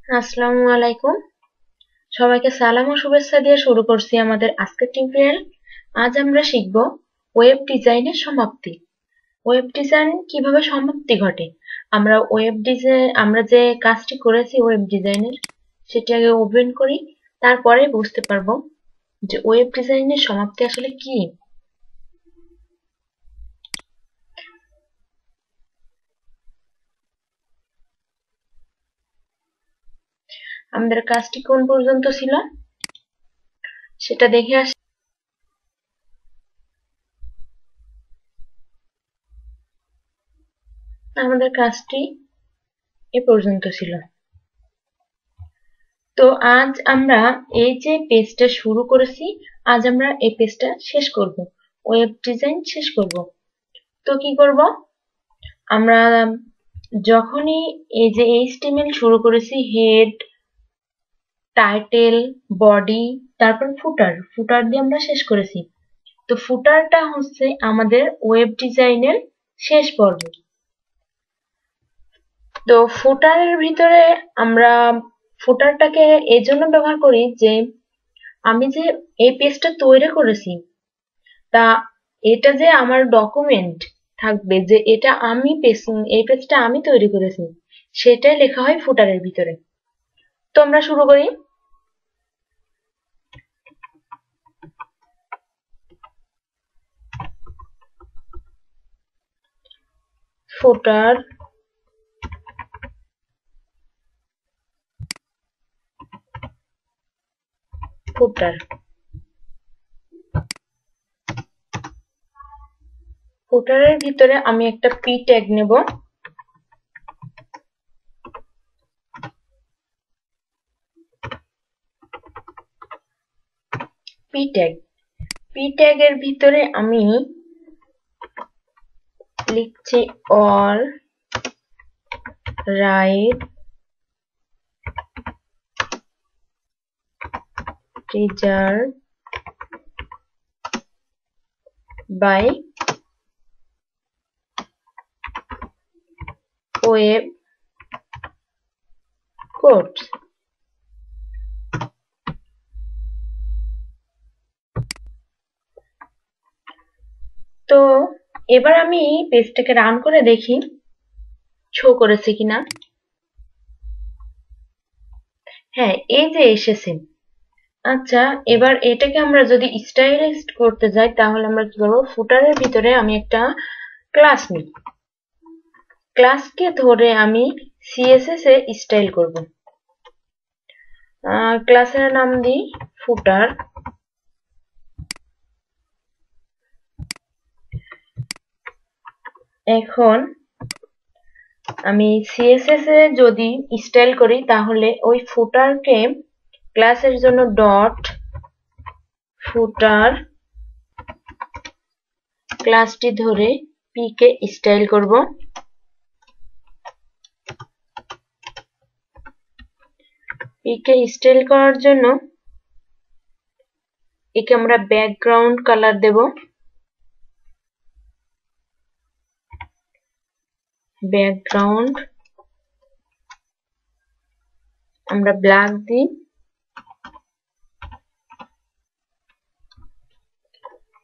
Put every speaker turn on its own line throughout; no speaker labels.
আসসালামু আলাইকুম। সবাইকে সালাম ও শুভেচ্ছা দিয়ে শুরু করছি আমাদের আজকের টিউটোরিয়াল। আজ আমরা শিখব ওয়েব ডিজাইনের সমাপ্তি। ওয়েব ডিজাইন কিভাবে সমাপ্তি ঘটে। আমরা যে কাজটি করেছি ওয়েব ডিজাইনের সেটি আগে ওপেন করি, তারপরে বুঝতে পারবো যে ওয়েব ডিজাইনের সমাপ্তি আসলে কি। আমাদের কাজটি কোন পর্যন্ত ছিল সেটা দেখে আসি। আমাদের কাজটি এ পর্যন্ত ছিল। তো আজ আমরা এই যে পেজটা শুরু করেছি, আজ আমরা এই পেজটা শেষ করব, ওয়েব ডিজাইন শেষ করব। তো কি করব, আমরা যখনই এই যে HTML শুরু করেছি, হেড, টাইটেল, বডি, তারপর ফুটার দিয়ে আমরা শেষ করেছি। তো ফুটারটা হচ্ছে আমাদের ওয়েব ডিজাইনের শেষ পর্ব। তো ফুটারের ভিতরে আমরা ফুটারটাকে এজন্য ব্যবহার করি যে আমি যে এই পেজটা তৈরি করেছি, তা এটা যে আমার ডকুমেন্ট থাকবে, যে এটা এই পেজটা আমি তৈরি করেছি, সেটাই লেখা হয় ফুটারের ভিতরে। তো আমরা শুরু করি। ফুটার, ফুটার ফুটারের ভিতরে আমি একটা পি ট্যাগ নেব। পি ট্যাগের ভিতরে আমি লিখছি all right reserve by web codes. তো এবার আমি পেজটাকে রান করে দেখি শো করেছে কিনা। হ্যাঁ, এই যে এসেছে। আচ্ছা, এবার এটাকে আমরা যদি স্টাইলিস্ট করতে যাই তাহলে আমরা কি করবো, ফুটারের ভিতরে আমি একটা ক্লাস নিই। ক্লাসকে ধরে আমি সিএসএস এ স্টাইল করব। ক্লাসের নাম দিই ফুটার। এখন আমি সিএসএস এ যদি স্টাইল করি তাহলে ওই ফুটারকে ক্লাসের জন্য ডট ফুটার ক্লাসটি ধরে পি কে স্টাইল করব। পি কে স্টাইল করার জন্য একে আমরা ব্যাকগ্রাউন্ড কালার দেব। ব্যাকগ্রাউন্ড আমরা ব্ল্যাক দিই।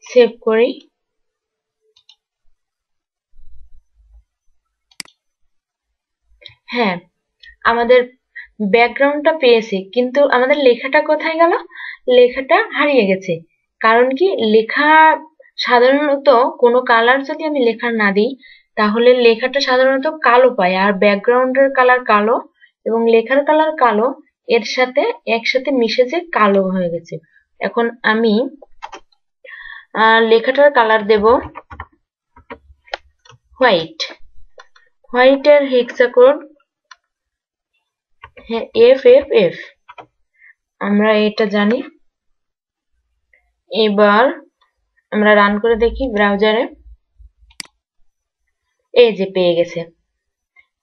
সেভ করি। হ্যাঁ, আমাদের ব্যাকগ্রাউন্ডটা পেয়েছি, কিন্তু আমাদের লেখাটা কোথায় গেল? লেখাটা হারিয়ে গেছে। কারণ কি, লেখা সাধারণত কোনো কালার যদি আমি লেখার না দিই তাহলে লেখাটা সাধারণত কালো পায়, আর ব্যাকগ্রাউন্ডের কালার কালো এবং লেখার কালার কালো, এর সাথে একসাথে মিশে যে কালো হয়ে গেছে। এখন আমি লেখাটার কালার দেব হোয়াইট। হোয়াইটের হেক্সাকোড FFF, আমরা এটা জানি। এবার আমরা রান করে দেখি ব্রাউজারে। এই যে পেয়ে গেছে।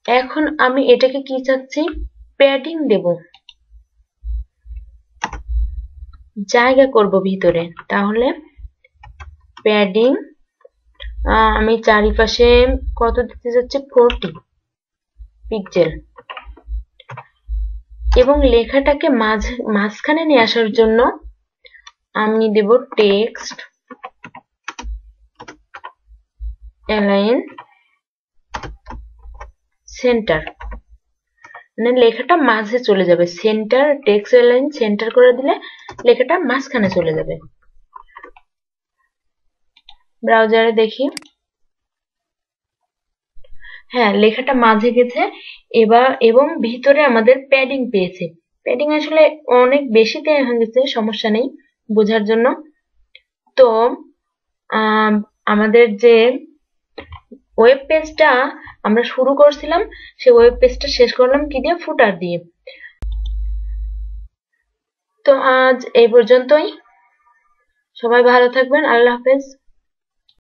এখন আমি এটাকে কি চাচ্ছি, প্যাডিং দেব, জায়গা করব ভিতরে। তাহলে প্যাডিং আমি চারিপাশে কত দিতে যাচ্ছি, 40 পিক্সেল। এবং লেখাটাকে মাঝখানে নিয়ে আসার জন্য আমি দেব টেক্সট অ্যালাইন সেন্টার, মানে লেখাটা মাঝে চলে যাবে। সেন্টার, টেক্সট অ্যালাইন সেন্টার করে দিলে লেখাটা মাঝখানে চলে যাবে। ব্রাউজারে দেখি, হ্যাঁ লেখাটা মাঝে গেছে। এবার এবং ভিতরে আমাদের প্যাডিং পেয়েছে। প্যাডিং আসলে অনেক বেশি দেওয়া হয়ে গেছে, সমস্যা নেই বোঝার জন্য। তো আমাদের যে ওয়েব পেজটা আমরা শুরু করছিলাম, সেই ওয়েব পেজটা শেষ করলাম কি দিয়ে? ফুটার দিয়ে। তো আজ এই পর্যন্তই। সবাই ভালো থাকবেন। আল্লাহ হাফেজ।